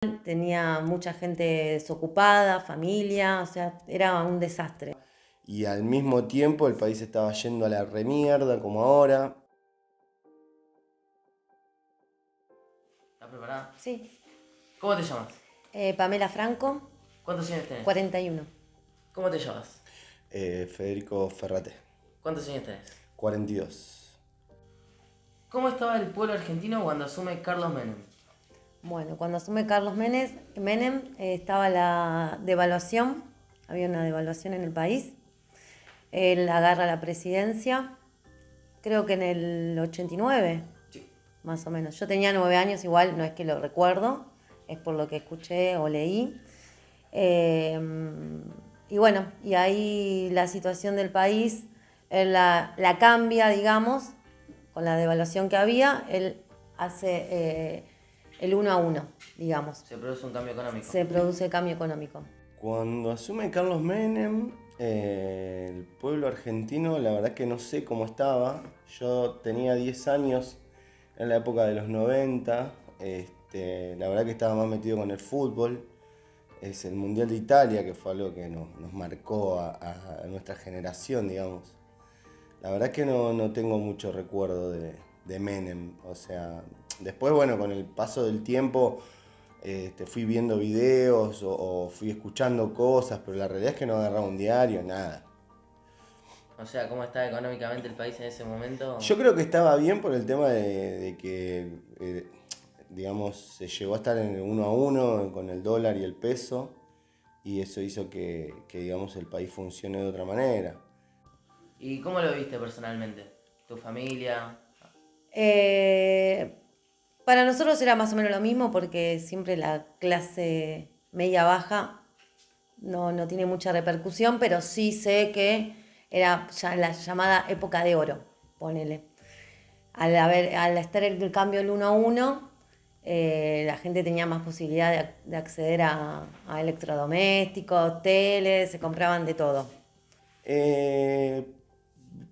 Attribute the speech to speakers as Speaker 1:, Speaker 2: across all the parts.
Speaker 1: tenía mucha gente desocupada, familia, o sea, era un desastre.
Speaker 2: Y al mismo tiempo el país estaba yendo a la remierda como ahora.
Speaker 3: ¿Estás preparada?
Speaker 1: Sí.
Speaker 3: ¿Cómo te llamas?
Speaker 1: Pamela Franco,
Speaker 3: ¿Cuántos años tenés?
Speaker 1: 41.
Speaker 3: ¿Cómo te llamas?
Speaker 2: Federico Ferrate,
Speaker 3: ¿Cuántos años tenés?
Speaker 2: 42.
Speaker 3: ¿Cómo estaba el pueblo argentino cuando asume Carlos Menem?
Speaker 1: Bueno, cuando asume Carlos Menem, estaba la devaluación, había una devaluación en el país. Él agarra la presidencia, creo que en el 89,
Speaker 3: Sí.
Speaker 1: más o menos. Yo tenía 9 años, igual no es que lo recuerdo, es por lo que escuché o leí. Y bueno, y ahí la situación del país, él la cambia, digamos, con la devaluación que había, él hace el 1 a 1, digamos.
Speaker 3: Se produce un cambio económico.
Speaker 1: Se produce cambio económico.
Speaker 2: Cuando asume Carlos Menem, el pueblo argentino, la verdad que no sé cómo estaba. Yo tenía 10 años en la época de los 90. La verdad que estaba más metido con el fútbol. Es el Mundial de Italia, que fue algo que nos marcó a nuestra generación, digamos. La verdad que no tengo mucho recuerdo de Menem. O sea, después, bueno, con el paso del tiempo fui viendo videos o fui escuchando cosas, pero la realidad es que no agarraba un diario, nada.
Speaker 3: O sea, ¿cómo estaba económicamente el país en ese momento?
Speaker 2: Yo creo que estaba bien por el tema de que, digamos, se llegó a estar en el 1 a 1 con el dólar y el peso, y eso hizo que, digamos, el país funcione de otra manera.
Speaker 3: ¿Y cómo lo viste personalmente? ¿Tu familia?
Speaker 1: Eh, para nosotros era más o menos lo mismo porque siempre la clase media baja no tiene mucha repercusión, pero sí sé que era ya la llamada época de oro, ponele. Al estar el cambio el 1 a 1, la gente tenía más posibilidad de acceder a electrodomésticos, teles, se compraban de todo.
Speaker 2: Eh,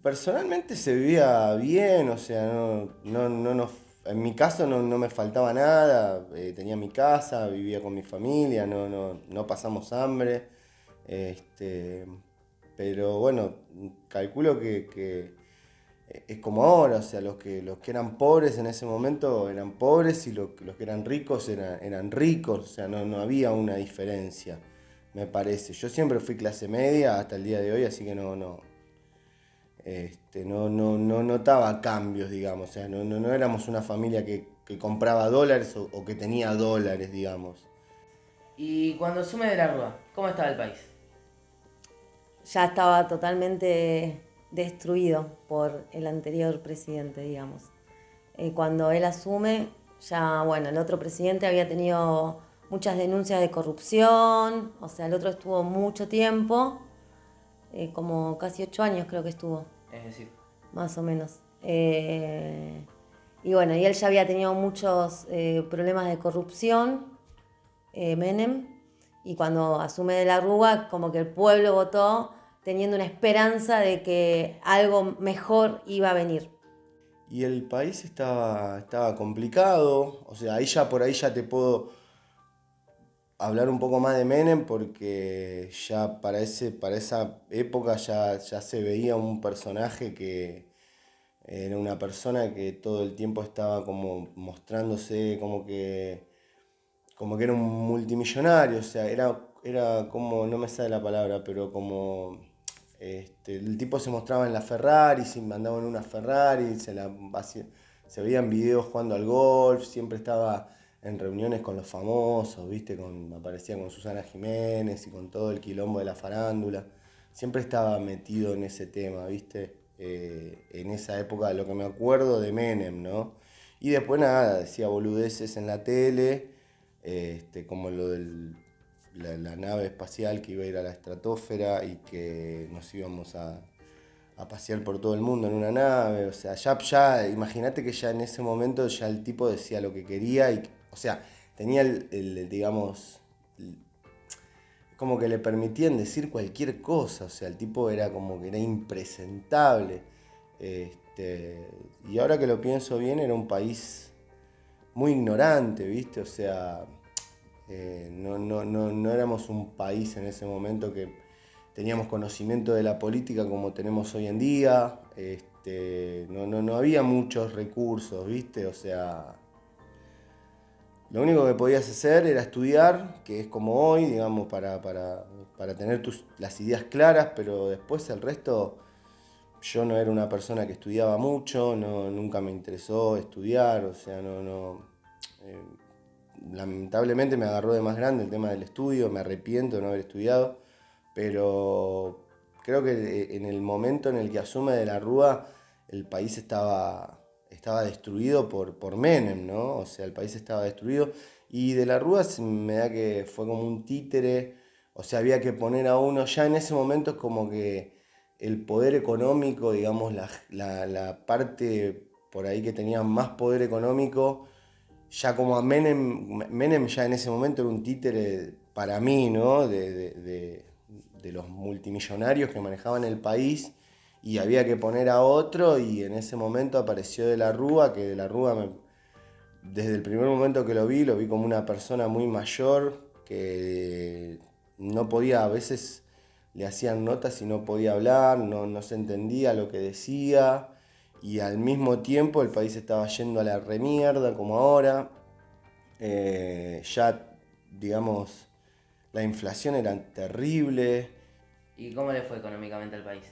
Speaker 2: Personalmente se vivía bien, o sea, en mi caso no me faltaba nada, tenía mi casa, vivía con mi familia, no pasamos hambre, este, pero bueno, calculo que es como ahora, o sea, los que eran pobres en ese momento eran pobres y los que eran ricos eran ricos, o sea, no había una diferencia, me parece. Yo siempre fui clase media hasta el día de hoy, así que no notaba cambios, digamos. O sea, no éramos una familia que compraba dólares o que tenía dólares, digamos.
Speaker 3: ¿Y cuando asume de la Rúa, cómo estaba el país?
Speaker 1: Ya estaba totalmente destruido por el anterior presidente, digamos. Cuando él asume, ya, bueno, el otro presidente había tenido muchas denuncias de corrupción, o sea, el otro estuvo mucho tiempo, como casi 8 años creo que estuvo,
Speaker 3: Es decir,
Speaker 1: más o menos. Y bueno, y él ya había tenido muchos problemas de corrupción, Menem, y cuando asume de la Rúa, como que el pueblo votó teniendo una esperanza de que algo mejor iba a venir.
Speaker 2: Y el país estaba complicado. O sea, por ahí ya te puedo hablar un poco más de Menem porque ya para esa época ya se veía un personaje que era una persona que todo el tiempo estaba como mostrándose como que era un multimillonario, o sea, era como, no me sale la palabra, pero como el tipo se mostraba en la Ferrari, se mandaba en una Ferrari, se veían videos jugando al golf, siempre estaba en reuniones con los famosos, ¿viste? Aparecía con Susana Jiménez y con todo el quilombo de la farándula. Siempre estaba metido en ese tema, ¿viste? En esa época, lo que me acuerdo de Menem, ¿no? Y después nada, decía boludeces en la tele, como lo de la nave espacial que iba a ir a la estratosfera y que nos íbamos a pasear por todo el mundo en una nave. O sea, ya imagínate que ya en ese momento ya el tipo decía lo que quería y, o sea, tenía digamos, como que le permitían decir cualquier cosa. O sea, el tipo era como que era impresentable. Y ahora que lo pienso bien, era un país muy ignorante, ¿viste? O sea, No éramos un país en ese momento que teníamos conocimiento de la política como tenemos hoy en día. No había muchos recursos, ¿viste? O sea, lo único que podías hacer era estudiar, que es como hoy, digamos, para tener las ideas claras, pero después el resto, yo no era una persona que estudiaba mucho, nunca me interesó estudiar, o sea, eh, lamentablemente me agarró de más grande el tema del estudio, me arrepiento de no haber estudiado, pero creo que en el momento en el que asume De la Rúa, el país estaba destruido por Menem, ¿no? O sea, el país estaba destruido y De la Rúa me da que fue como un títere, o sea, había que poner a uno, ya en ese momento es como que el poder económico, digamos, la parte por ahí que tenía más poder económico, ya como a Menem ya en ese momento era un títere para mí, ¿no? De los multimillonarios que manejaban el país y había que poner a otro y en ese momento apareció De la Rúa, que De la Rúa desde el primer momento que lo vi como una persona muy mayor que no podía, a veces le hacían notas y no podía hablar, no se entendía lo que decía y al mismo tiempo el país estaba yendo a la remierda como ahora. Ya, digamos, la inflación era terrible.
Speaker 3: ¿Y cómo le fue económicamente al país?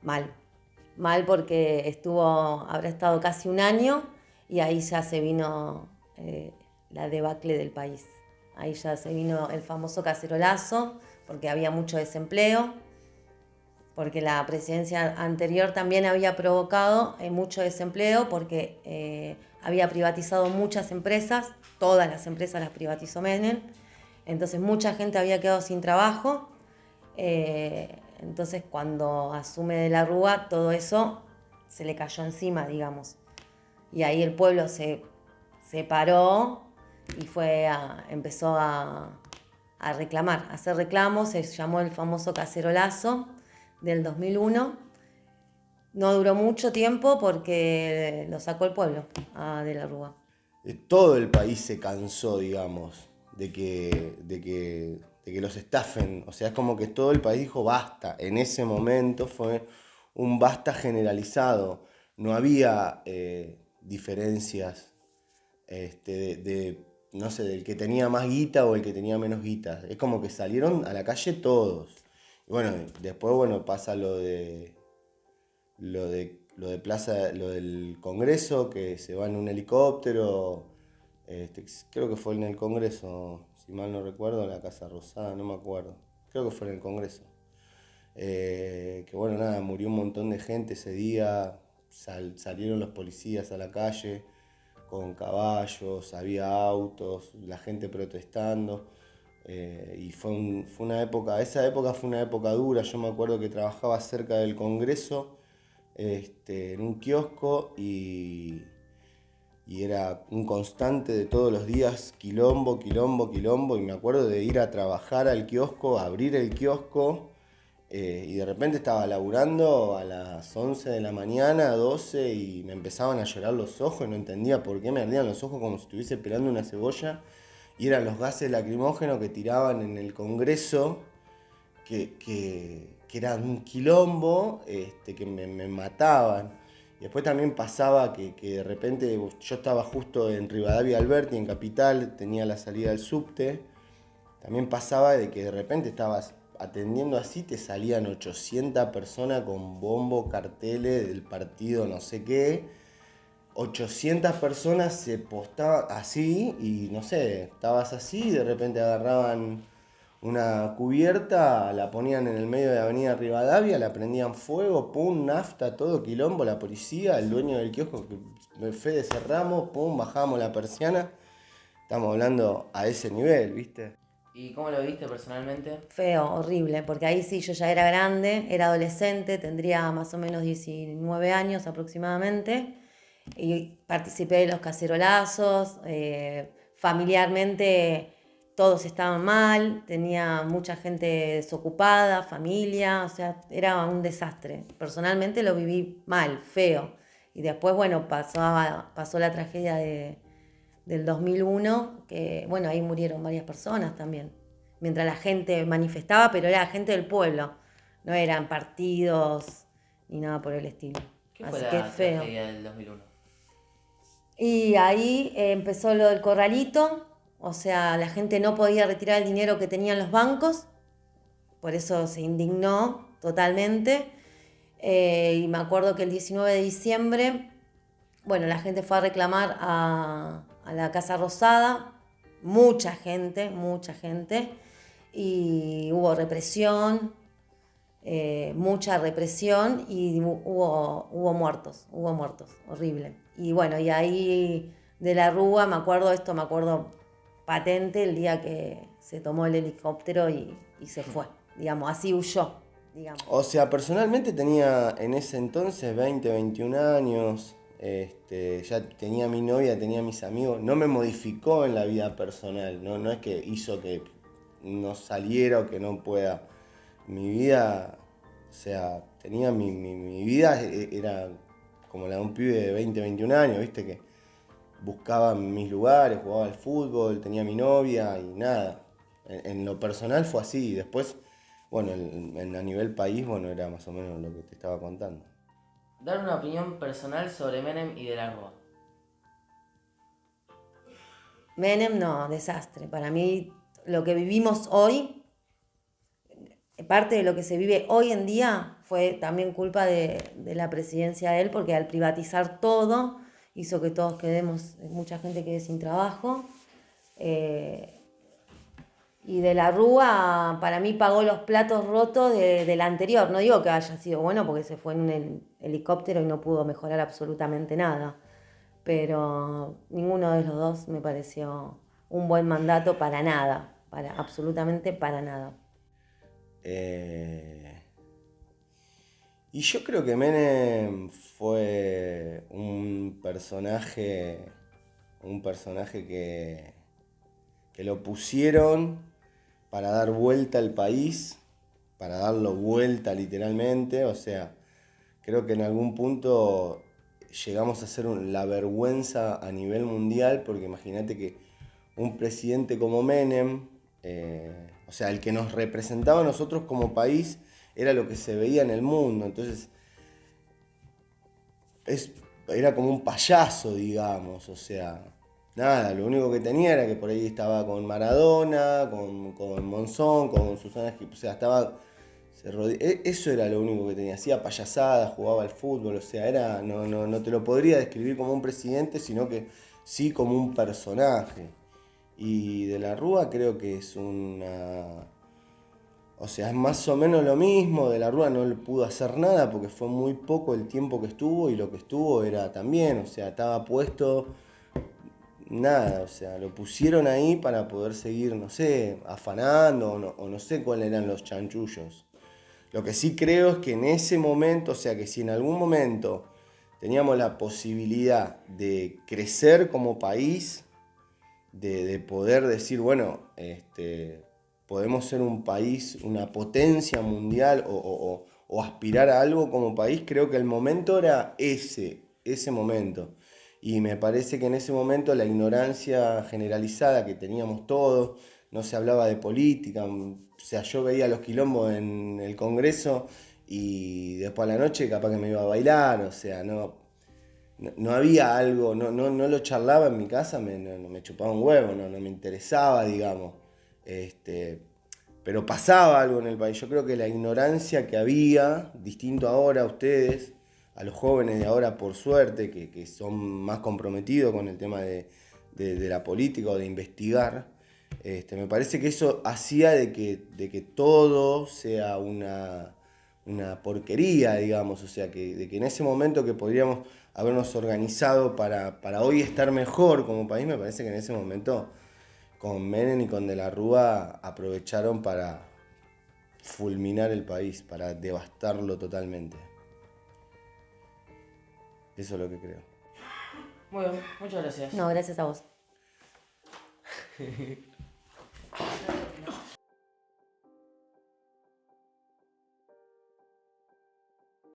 Speaker 1: Mal. Mal porque habrá estado casi un año y ahí ya se vino la debacle del país. Ahí ya se vino el famoso cacerolazo, porque había mucho desempleo, porque la presidencia anterior también había provocado mucho desempleo, porque había privatizado muchas empresas, todas las empresas las privatizó Menem, entonces mucha gente había quedado sin trabajo. Entonces cuando asume De la Rúa, todo eso se le cayó encima, digamos. Y ahí el pueblo se paró y empezó a reclamar, a hacer reclamos. Se llamó el famoso cacerolazo del 2001. No duró mucho tiempo porque lo sacó el pueblo a De la Rúa.
Speaker 2: Todo el país se cansó, digamos, de que los estafen. O sea, es como que todo el país dijo basta. En ese momento fue un basta generalizado. No había diferencias no sé, del que tenía más guita o el que tenía menos guita. Es como que salieron a la calle todos. Y bueno, después, bueno, pasa lo de Plaza, lo del Congreso, que se va en un helicóptero. Creo que fue en el Congreso, si mal no recuerdo, en la Casa Rosada, no me acuerdo. Creo que fue en el Congreso. Que bueno, nada, murió un montón de gente ese día. Salieron los policías a la calle con caballos, había autos, la gente protestando. Y fue una época, esa época fue una época dura. Yo me acuerdo que trabajaba cerca del Congreso, en un kiosco y era un constante de todos los días, quilombo, quilombo, quilombo. Y me acuerdo de ir a trabajar al kiosco, abrir el kiosco y de repente estaba laburando a las 11 de la mañana, 12 y me empezaban a llorar los ojos y no entendía por qué me ardían los ojos como si estuviese pelando una cebolla. Y eran los gases lacrimógenos que tiraban en el Congreso, que eran un quilombo, que me mataban. Y después también pasaba que de repente yo estaba justo en Rivadavia Alberti, en Capital, tenía la salida del subte. También pasaba de que de repente estabas atendiendo así, te salían 800 personas con bombo, carteles del partido no sé qué. 800 personas se postaban así y no sé, estabas así y de repente agarraban una cubierta, la ponían en el medio de Avenida Rivadavia, la prendían fuego, pum, nafta, todo quilombo, la policía, el dueño del kiosco, que Fede cerramos, pum, bajamos la persiana. Estamos hablando a ese nivel, ¿viste?
Speaker 3: ¿Y cómo lo viste personalmente?
Speaker 1: Feo, horrible, porque ahí sí yo ya era grande, era adolescente, tendría más o menos 19 años aproximadamente, y participé de los cacerolazos. Familiarmente todos estaban mal, tenía mucha gente desocupada, familia, o sea, era un desastre. Personalmente lo viví mal, feo. Y después, bueno, pasó la tragedia del 2001, que bueno, ahí murieron varias personas también, mientras la gente manifestaba, pero era gente del pueblo, no eran partidos ni nada por el estilo.
Speaker 3: ¿Qué fue
Speaker 1: Así
Speaker 3: la
Speaker 1: que es feo.
Speaker 3: tragedia del 2001?
Speaker 1: Y ahí empezó lo del corralito, o sea, la gente no podía retirar el dinero que tenían los bancos, por eso se indignó totalmente. Y me acuerdo que el 19 de diciembre, bueno, la gente fue a reclamar a la Casa Rosada, mucha gente, y hubo represión, mucha represión y hubo muertos, horrible. Y bueno, y ahí de la Rúa, me acuerdo patente el día que se tomó el helicóptero y se fue, digamos, así huyó, digamos.
Speaker 2: O sea, personalmente tenía en ese entonces 20, 21 años, ya tenía mi novia, tenía mis amigos, no me modificó en la vida personal, no es que hizo que no saliera o que no pueda. Mi vida, o sea, tenía mi vida era como la de un pibe de 20, 21 años, viste, que buscaba mis lugares, jugaba al fútbol, tenía mi novia y nada. En lo personal fue así. Después, bueno, a nivel país, bueno, era más o menos lo que te estaba contando.
Speaker 3: Dar una opinión personal sobre Menem y De la Rúa.
Speaker 1: Menem no, desastre. Para mí, lo que vivimos hoy, parte de lo que se vive hoy en día, fue también culpa de la presidencia de él, porque al privatizar todo, hizo que todos quedemos, mucha gente quede sin trabajo. Y De la Rúa, para mí, pagó los platos rotos del anterior. No digo que haya sido bueno, porque se fue en un helicóptero y no pudo mejorar absolutamente nada. Pero ninguno de los dos me pareció un buen mandato para nada, absolutamente para nada.
Speaker 2: Y yo creo que Menem fue un personaje que lo pusieron para dar vuelta al país, para darlo vuelta literalmente, o sea, creo que en algún punto llegamos a ser la vergüenza a nivel mundial, porque imagínate que un presidente como Menem, o sea, el que nos representaba a nosotros como país, era lo que se veía en el mundo, entonces era como un payaso, digamos, o sea, nada, lo único que tenía era que por ahí estaba con Maradona, con Monzón, con Susana Gil, o sea, estaba, eso era lo único que tenía, hacía payasadas, jugaba al fútbol, o sea, no te lo podría describir como un presidente, sino que sí como un personaje. Y De la Rúa creo que es o sea, es más o menos lo mismo. De la Rúa no le pudo hacer nada porque fue muy poco el tiempo que estuvo y lo que estuvo era también, o sea, estaba puesto nada, o sea, lo pusieron ahí para poder seguir, no sé, afanando o no sé cuáles eran los chanchullos. Lo que sí creo es que en ese momento, o sea, que si en algún momento teníamos la posibilidad de crecer como país, de poder decir, bueno, podemos ser un país, una potencia mundial o aspirar a algo como país, creo que el momento era ese momento. Y me parece que en ese momento la ignorancia generalizada que teníamos todos, no se hablaba de política, o sea, yo veía los quilombos en el Congreso y después a la noche capaz que me iba a bailar, o sea, no había algo, no lo charlaba en mi casa, no me chupaba un huevo, no me interesaba, digamos. Pero pasaba algo en el país. Yo creo que la ignorancia que había, distinto ahora a ustedes, a los jóvenes de ahora, por suerte, que son más comprometidos con el tema de la política o de investigar, me parece que eso hacía de que todo sea una porquería, digamos. O sea, de que en ese momento que podríamos habernos organizado para hoy estar mejor como país, me parece que en ese momento con Menem y con De la Rúa aprovecharon para fulminar el país, para devastarlo totalmente. Eso es lo que creo.
Speaker 3: Muy bien, muchas gracias.
Speaker 1: No, gracias a vos.